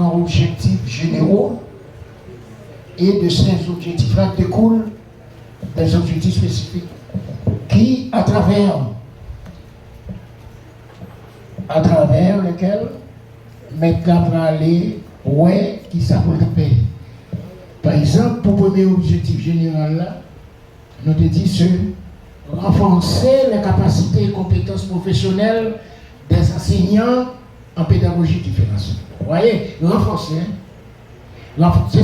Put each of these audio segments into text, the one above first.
différents objectifs généraux et de ces objectifs-là découlent des objectifs spécifiques qui, à travers lesquels mettre à aller ouais qui ça pour le pays. Par exemple, pour le premier objectif général là, nous te dit renforcer les capacités et compétences professionnelles des enseignants en pédagogie différenciée. Vous voyez, renforcer,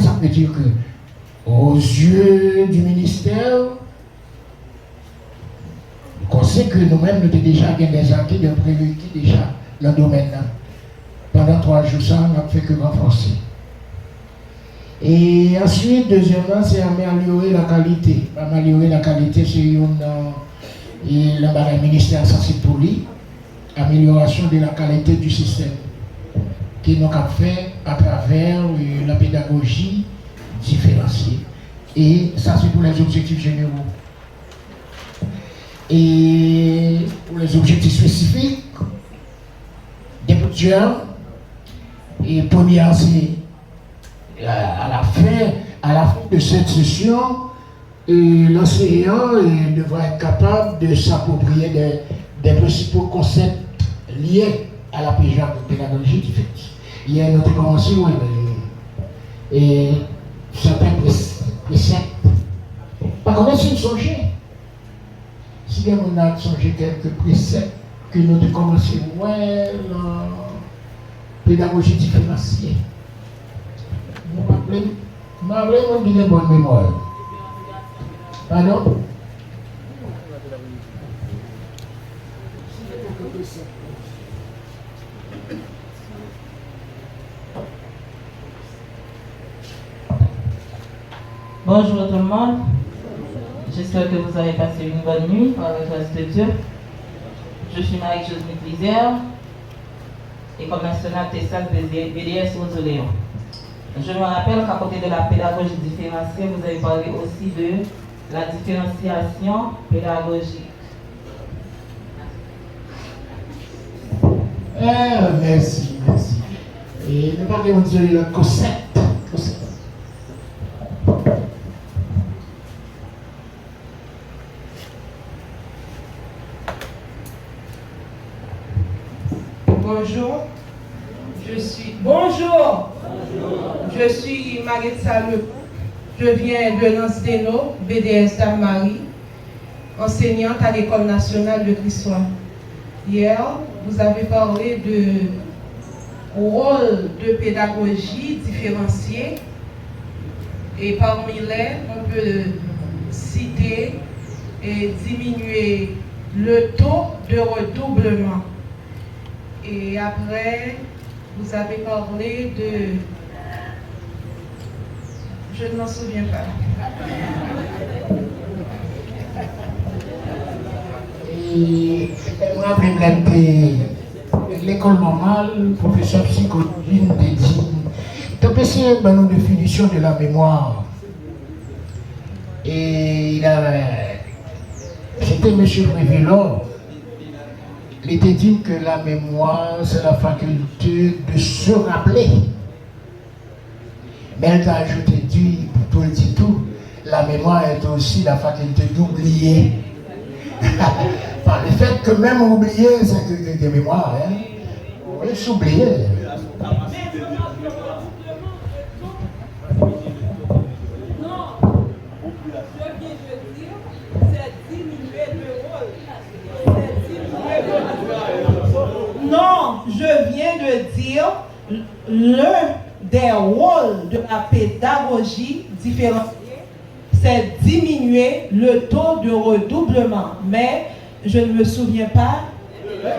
ça veut dire que aux yeux du ministère, on sait que nous-mêmes, nous avons déjà des acquis, des prérequis déjà dans le domaine là. Pendant 3 jours, ça, on n'a fait que renforcer. Et ensuite, deuxièmement, c'est améliorer la qualité. Améliorer la qualité, c'est le ministère sensible pour lui. Amélioration de la qualité du système qui nous a fait à travers la pédagogie différenciée. Et ça, c'est pour les objectifs généraux. Et pour les objectifs spécifiques, des budgets, et première, c'est à la fin de cette session, l'enseignant devra être capable de s'approprier des principaux concepts liés à la pédagogie différente. Il y a notre convention et certains préceptes. Par contre, si nous songeons, si on a songé quelques préceptes que nous avons commencé, la pédagogie différenciée. Je m'appelle une bonne mémoire. Pardon? Bonjour tout le monde. J'espère que vous avez passé une bonne nuit par la grâce de Dieu. Je suis Marie-Josée Glizière, École nationale Tessal BDS Rosoléon. Je me rappelle qu'à côté de la pédagogie différenciée, vous avez parlé aussi de la différenciation pédagogique. Merci. Et nous parlons de le concept. Bonjour. Je suis Maritza Le. Je viens de Lansdeno, BDS Dame-Marie, enseignante à l'École nationale de Crissois. Hier, vous avez parlé de rôle de pédagogie différenciée et parmi les, on peut citer et diminuer le taux de redoublement. Et après, vous avez parlé de... Je ne m'en souviens pas. Et moi, l'école normale, professeur psychologie, nous dit, donc c'est une définition de la mémoire. Et c'était M. Prévélor. Il était dit que la mémoire, c'est la faculté de se rappeler. Mais elle a ajouté, dit, pour tout le dit tout, la mémoire est aussi la faculté d'oublier. Enfin, le fait que même oublier, c'est que des mémoires, hein. Oui, s'oublier. Non, je viens de dire l'un des rôles de la pédagogie différenciée, c'est diminuer le taux de redoublement. Mais je ne me souviens pas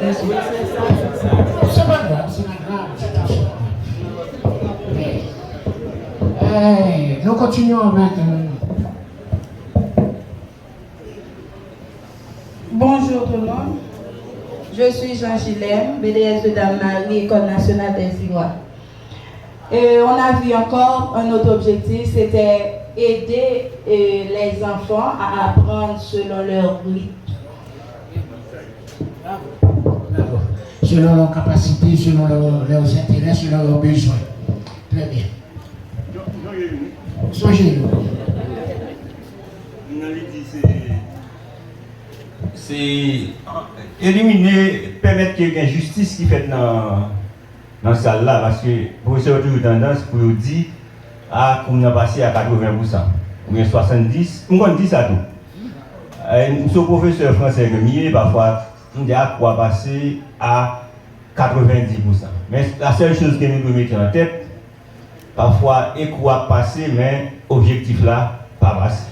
des autres. C'est pas grave, c'est pas grave. Nous continuons avec... Bonjour tout le monde. Je suis Jean Gilem, BDS de Dame-Marie, École nationale des Ivoires. Et on a vu encore un autre objectif, c'était aider les enfants à apprendre selon leur rythme. Selon leurs capacités, selon leurs intérêts, selon leurs besoins. Songez. C'est éliminer, permettre qu'il y ait une justice qui fait dans la salle là, parce que le professeur a toujours tendance pour dire qu'on a passé à 80%, ou bien 70%, on dit ça tout. Ce professeur français que parfois, on dit à quoi passer à 90%. Mais la seule chose que nous devons mettre en tête, parfois, et quoi passer, mais l'objectif là, pas passer.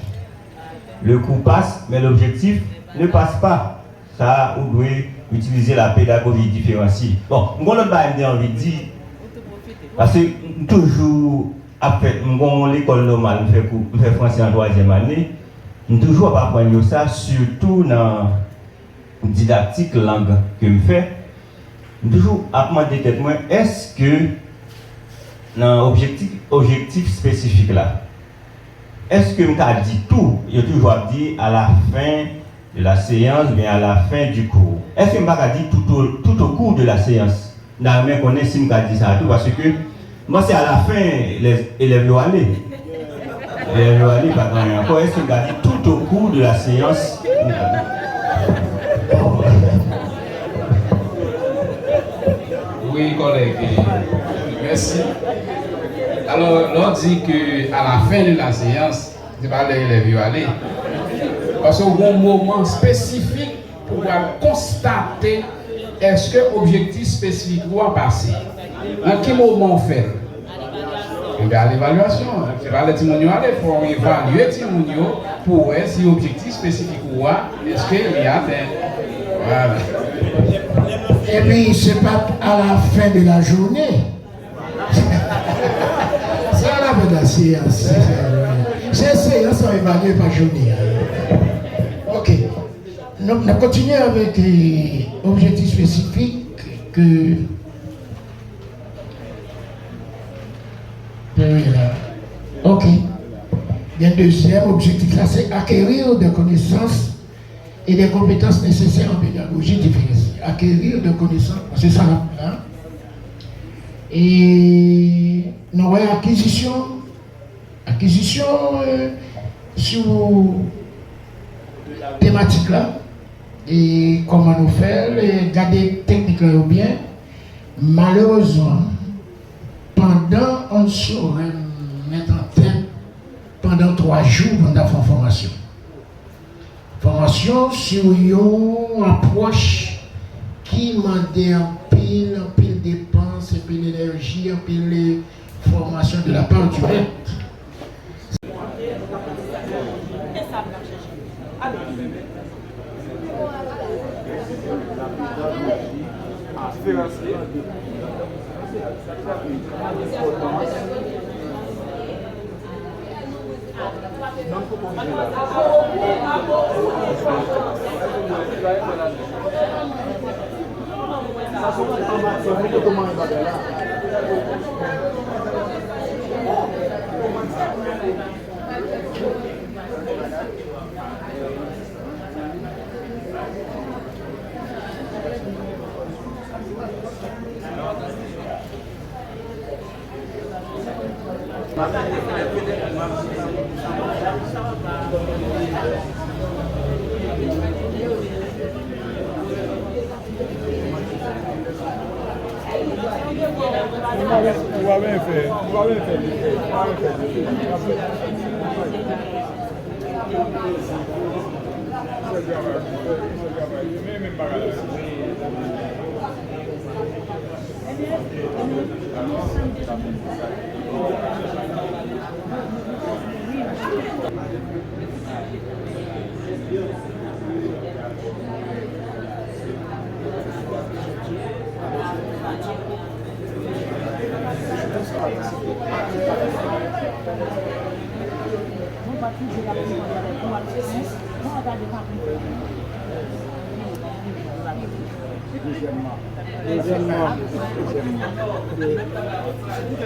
Le coup passe, mais l'objectif ne passe pas. Ça, vous devez utiliser la pédagogie différenciée. Bon, moi, l'autre chose j'ai envie de dire, parce que toujours, après, l'école normale, je fais français en 3e année, je toujours pas apprendre ça, surtout dans la didactique langue que je fais. Je toujours apprendre moi, est-ce que dans l'objectif spécifique là, est-ce que je dit tout, je toujours dit à la fin de la séance, mais à la fin du cours. Est-ce que je ne dit tout au cours de la séance? Je ne connais pas si je dit ça tout, parce que moi c'est à la fin, les élèves vont aller. Les élèves vont aller, pas encore. Est-ce que je dit tout au cours de la séance? Oui, collègue. Merci. Alors, l'on dit qu'à la fin de la séance, c'est pas les élèves qui vont aller. Parce qu'au bon moment spécifique pour constater est-ce que l'objectif spécifique doit passer. En quel moment on fait? À l'évaluation. C'est pas les témoignages, il faut évaluer les témoignages pour voir si l'objectif spécifique est-ce qu'il y a atteint. Voilà. Et puis, ce n'est pas à la fin de la journée. C'est à la fin de la séance. Ces séances sont évaluées par journée. Ok. Donc, on continue avec l'objectif spécifique que. Ok. Il y a un deuxième objectif là, c'est acquérir des connaissances et des compétences nécessaires en pédagogie différenciée. Acquérir des connaissances, c'est ça là. Et nous avons acquisition sur thématique là et comment nous faire et garder technique là bien. Malheureusement, pendant on saurait mettre en tête pendant 3 jours on a fait formation. Formation sur une approche qui demandait un pile dépenses, un pile d'énergie, un pile formation de la part du maître.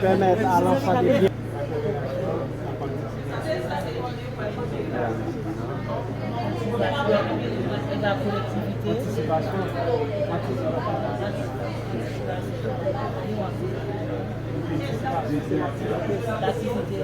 Permettre à l'enfant de bien. La collectivité, participation, l'activité.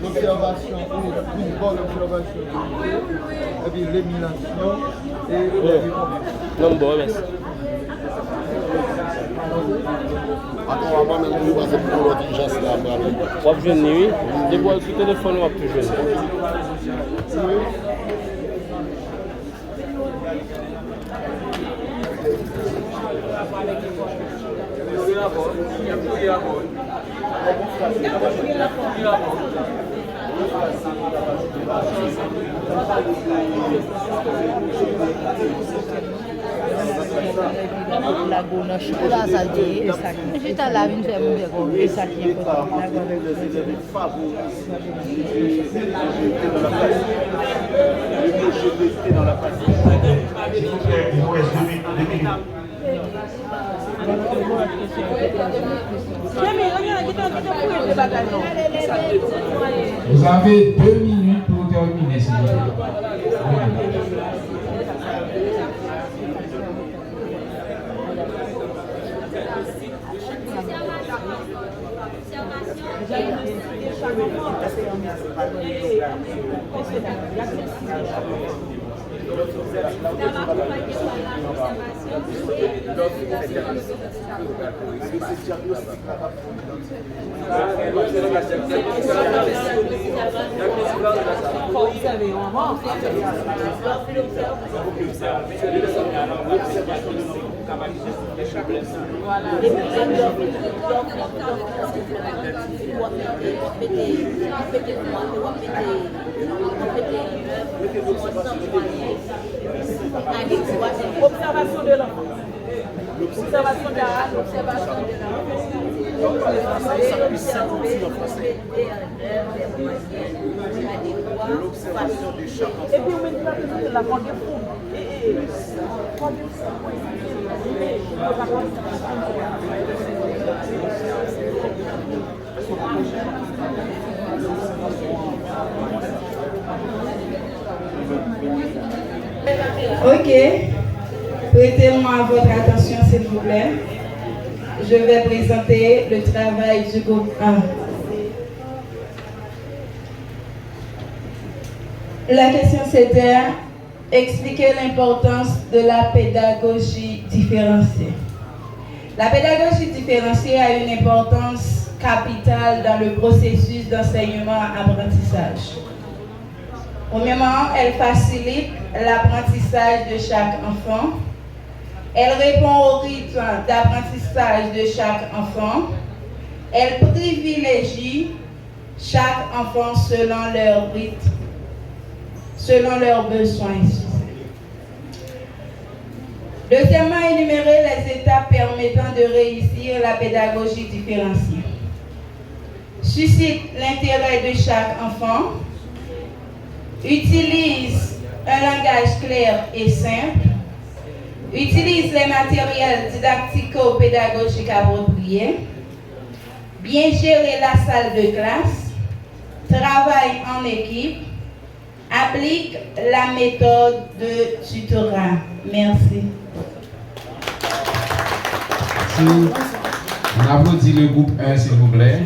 L'observation, une bonne observation, et puis l'élimination et non, bon, merci. apparemment, nous avons pour l'audience là. On va jeune nuit, des bois sur téléphone, on va plus jeune. La gounache, la salée, juste à la vigne, c'est bon, et ça qui est important. Vous avez 2 minutes pour terminer, s'il vous plaît. Observation de l'enfant. Observation de l'observation du chat. Et puis, on met la grande foule. Ok, prêtez-moi votre attention s'il vous plaît. Je vais présenter le travail du groupe 1. La question c'était expliquer l'importance de la pédagogie différenciée. La pédagogie différenciée a une importance capitale dans le processus d'enseignement-apprentissage. Premièrement, elle facilite l'apprentissage de chaque enfant. Elle répond au rythme d'apprentissage de chaque enfant. Elle privilégie chaque enfant selon leur rythme, selon leurs besoins. Deuxièmement, énumérer les étapes permettant de réussir la pédagogie différenciée. Suscite l'intérêt de chaque enfant. Utilise un langage clair et simple. Utilise les matériels didactico-pédagogiques appropriés. Bien gérer la salle de classe. Travaille en équipe. Applique la méthode de tutorat. Merci. On applaudit le groupe 1, s'il vous plaît.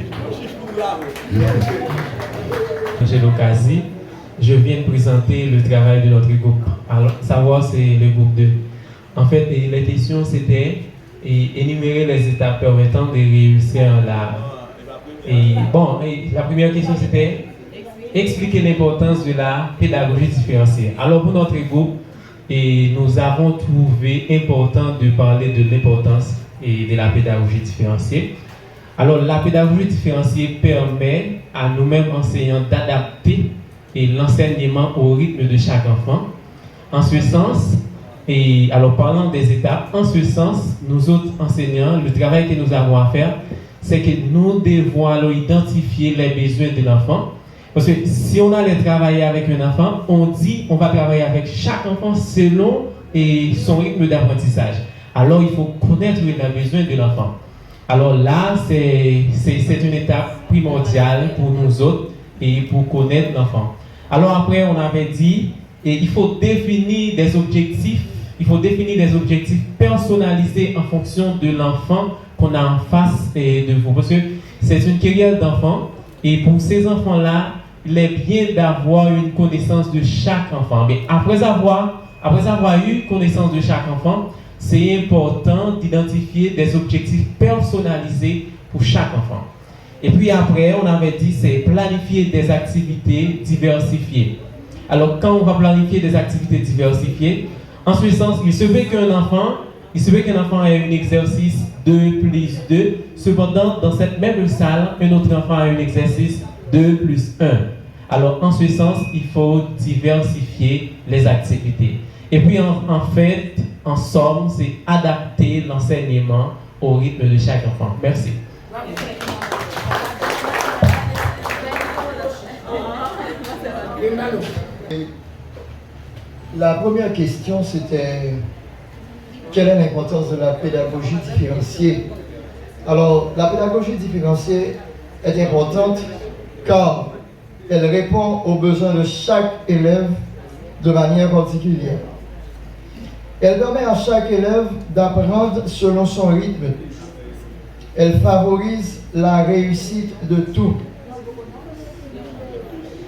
Angelo Kazi. Je viens de présenter le travail de notre groupe. Alors, savoir, c'est le groupe 2. En fait, la question, c'était énumérer les étapes permettant de réussir la première question, c'était expliquer l'importance de la pédagogie différenciée. Alors, pour notre groupe, nous avons trouvé important de parler de l'importance de la pédagogie différenciée. Alors, la pédagogie différenciée permet à nous-mêmes enseignants d'adapter l'enseignement au rythme de chaque enfant. En ce sens, alors parlant des étapes, en ce sens, nous autres enseignants, le travail que nous avons à faire, c'est que nous devons alors identifier les besoins de l'enfant. Parce que si on allait travailler avec un enfant, on dit on va travailler avec chaque enfant selon son rythme d'apprentissage. Alors il faut connaître les besoins de l'enfant. Alors là, c'est une étape primordiale pour nous autres et pour connaître l'enfant. Alors après, on avait dit il faut définir des objectifs. Il faut définir des objectifs personnalisés en fonction de l'enfant qu'on a en face de vous. Parce que c'est une carrière d'enfants. Et pour ces enfants-là, il est bien d'avoir une connaissance de chaque enfant. Mais après avoir eu connaissance de chaque enfant, c'est important d'identifier des objectifs personnalisés pour chaque enfant. Et puis après, on avait dit, c'est planifier des activités diversifiées. Alors, quand on va planifier des activités diversifiées, en ce sens, il se peut qu'un enfant ait un exercice 2 plus 2. Cependant, dans cette même salle, un autre enfant a un exercice 2 plus 1. Alors, en ce sens, il faut diversifier les activités. Et puis, en somme, c'est adapter l'enseignement au rythme de chaque enfant. Merci. La première question, c'était quelle est l'importance de la pédagogie différenciée? Alors, la pédagogie différenciée est importante car elle répond aux besoins de chaque élève de manière particulière. Elle permet à chaque élève d'apprendre selon son rythme. Elle favorise la réussite de tout.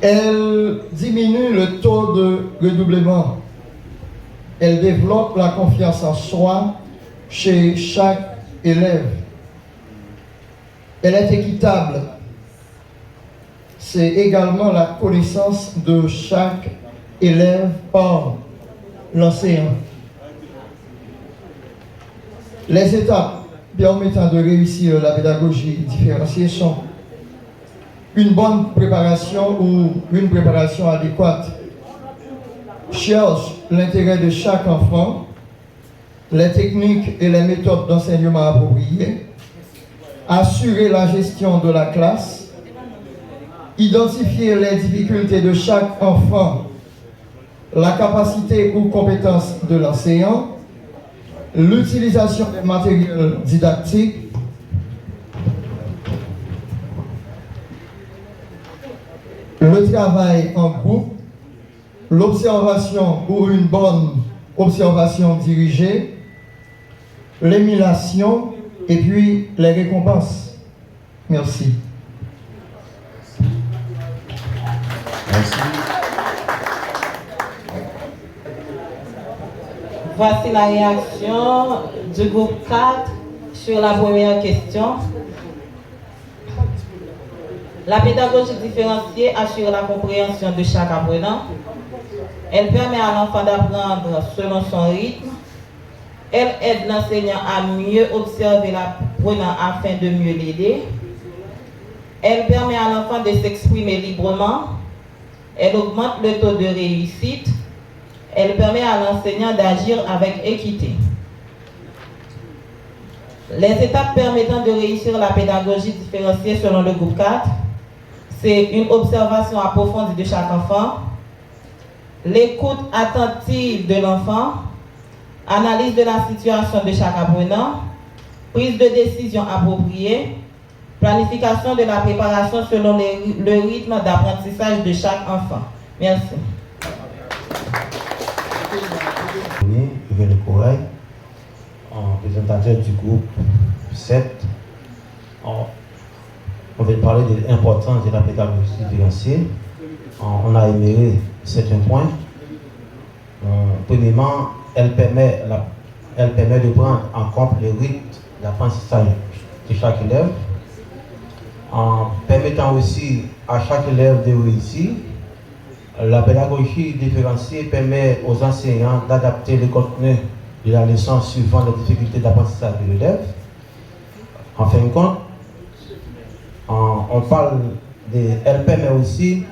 Elle diminue le taux de redoublement. Elle développe la confiance en soi chez chaque élève. Elle est équitable. C'est également la connaissance de chaque élève par l'enseignant. Les étapes permettant de réussir la pédagogie différenciée sont une bonne préparation ou une préparation adéquate. Cherche l'intérêt de chaque enfant, les techniques et les méthodes d'enseignement appropriées, assurer la gestion de la classe, identifier les difficultés de chaque enfant, la capacité ou compétence de l'enseignant, l'utilisation des matériels didactiques, le travail en groupe, l'observation ou une bonne observation dirigée, l'émulation et puis les récompenses. Merci. Merci. Voici la réaction du groupe 4 sur la première question. La pédagogie différenciée assure la compréhension de chaque apprenant. Elle permet à l'enfant d'apprendre selon son rythme. Elle aide l'enseignant à mieux observer l'apprenant afin de mieux l'aider. Elle permet à l'enfant de s'exprimer librement. Elle augmente le taux de réussite. Elle permet à l'enseignant d'agir avec équité. Les étapes permettant de réussir la pédagogie différenciée selon le groupe 4, c'est une observation approfondie de chaque enfant, l'écoute attentive de l'enfant, analyse de la situation de chaque apprenant, prise de décision appropriée, planification de la préparation selon le rythme d'apprentissage de chaque enfant. Merci. Le Corail, en présentateur du groupe 7, on va parler de l'importance de la pédagogie différenciée. On a énuméré certains points. Premièrement, elle permet de prendre en compte le rythme d'apprentissage de chaque élève, en permettant aussi à chaque élève de réussir. La pédagogie différenciée permet aux enseignants d'adapter le contenu de la leçon suivant les difficultés d'apprentissage de l'élève. En fin de compte, elle permet aussi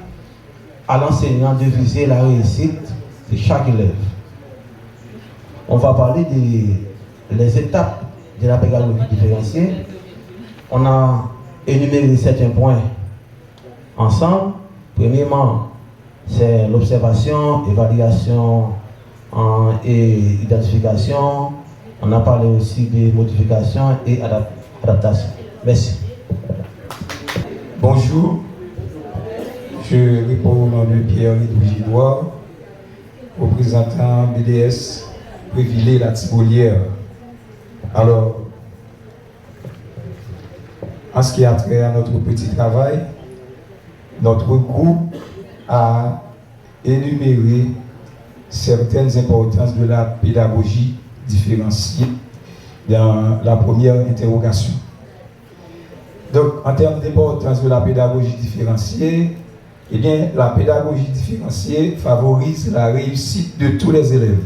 à l'enseignant de viser la réussite de chaque élève. On va parler des étapes de la pédagogie différenciée. On a énuméré certains points ensemble. Premièrement, c'est l'observation, évaluation et identification. On a parlé aussi des modifications et adaptation. Merci. Bonjour, je réponds au nom de Pierre-Louis Gidois, représentant BDS Prévillé la Thibaulière. Alors, en ce qui a trait à notre petit travail, notre groupe a énuméré certaines importances de la pédagogie différenciée dans la première interrogation. Donc, en termes d'importance de la pédagogie différenciée, eh bien, la pédagogie différenciée favorise la réussite de tous les élèves.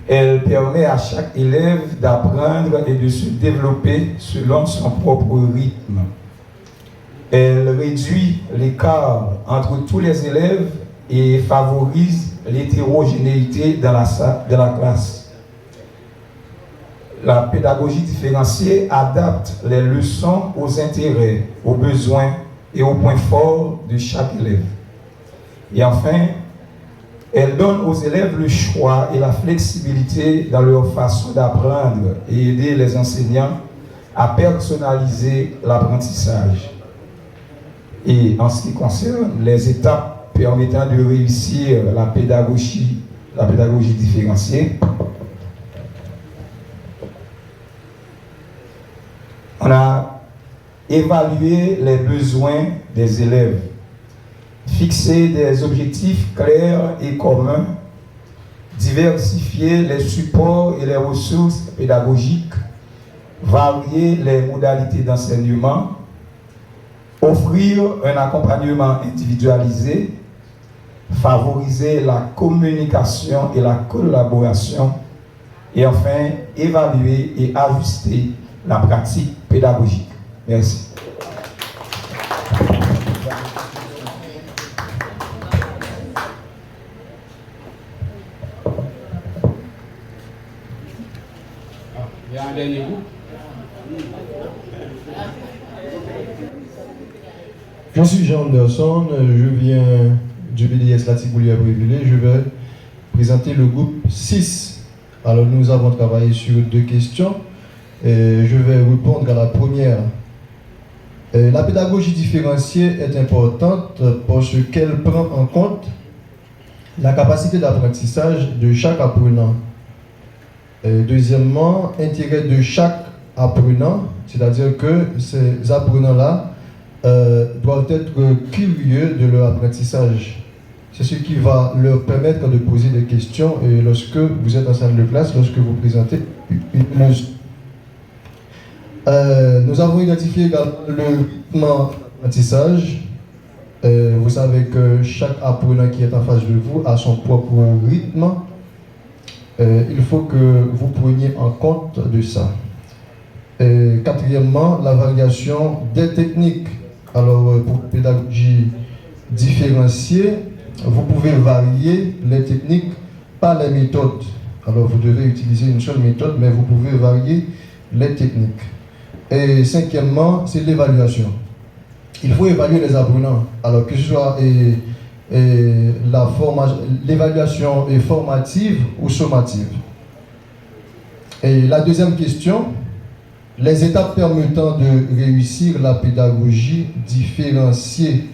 Elle permet à chaque élève d'apprendre et de se développer selon son propre rythme. Elle réduit l'écart entre tous les élèves et favorise l'hétérogénéité dans la classe. La pédagogie différenciée adapte les leçons aux intérêts, aux besoins et aux points forts de chaque élève. Et enfin, elle donne aux élèves le choix et la flexibilité dans leur façon d'apprendre et aider les enseignants à personnaliser l'apprentissage. Et en ce qui concerne les étapes permettant de réussir la pédagogie différenciée, on a évalué les besoins des élèves, fixé des objectifs clairs et communs, diversifier les supports et les ressources pédagogiques, varier les modalités d'enseignement, offrir un accompagnement individualisé, favoriser la communication et la collaboration, et enfin évaluer et ajuster la pratique pédagogique. Merci. Il y a un dernier groupe. Je suis Jean Anderson, je viens du BDS La Thibaulière Prévillé. Je vais présenter le groupe 6. Alors nous avons travaillé sur 2 questions. Et je vais répondre à la première. La pédagogie différenciée est importante parce qu'elle prend en compte la capacité d'apprentissage de chaque apprenant. Deuxièmement, l'intérêt de chaque apprenant, c'est-à-dire que ces apprenants-là doivent être curieux de leur apprentissage. C'est ce qui va leur permettre de poser des questions et lorsque vous êtes en salle de classe, lorsque vous présentez une leçon. Nous avons identifié également le rythme d'apprentissage. Vous savez que chaque apprenant qui est en face de vous a son propre rythme. Il faut que vous preniez en compte de ça. Quatrièmement, la variation des techniques. Alors, pour pédagogie différenciée, vous pouvez varier les techniques, pas les méthodes. Alors, vous devez utiliser une seule méthode, mais vous pouvez varier les techniques. Et cinquièmement, c'est l'évaluation. Il faut évaluer les apprenants. Alors, que ce soit l'évaluation est formative ou sommative. Et la deuxième question, les étapes permettant de réussir la pédagogie différenciée.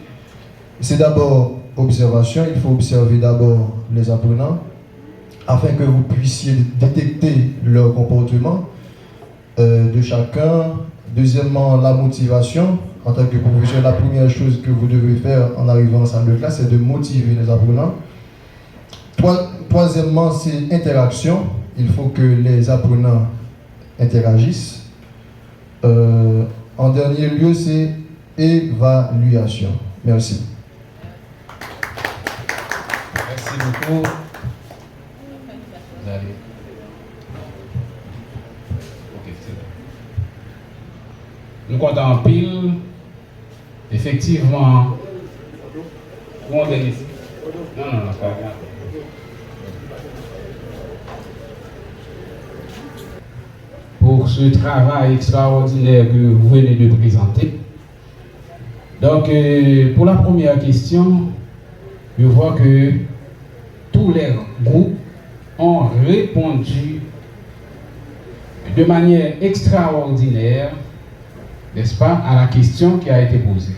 C'est d'abord observation, il faut observer d'abord les apprenants afin que vous puissiez détecter leur comportement de chacun. Deuxièmement, la motivation. En tant que professeur, la première chose que vous devez faire en arrivant en salle de classe, c'est de motiver les apprenants. Troisièmement, c'est interaction. Il faut que les apprenants interagissent. En dernier lieu, c'est évaluation. Merci. Merci beaucoup. Vous allez. Ok, c'est bon. Nous comptons en pile. Effectivement. Où on donne ici? Non, pas grave. Pour ce travail extraordinaire que vous venez de présenter. Donc, pour la première question, je vois que tous les groupes ont répondu de manière extraordinaire, n'est-ce pas, à la question qui a été posée.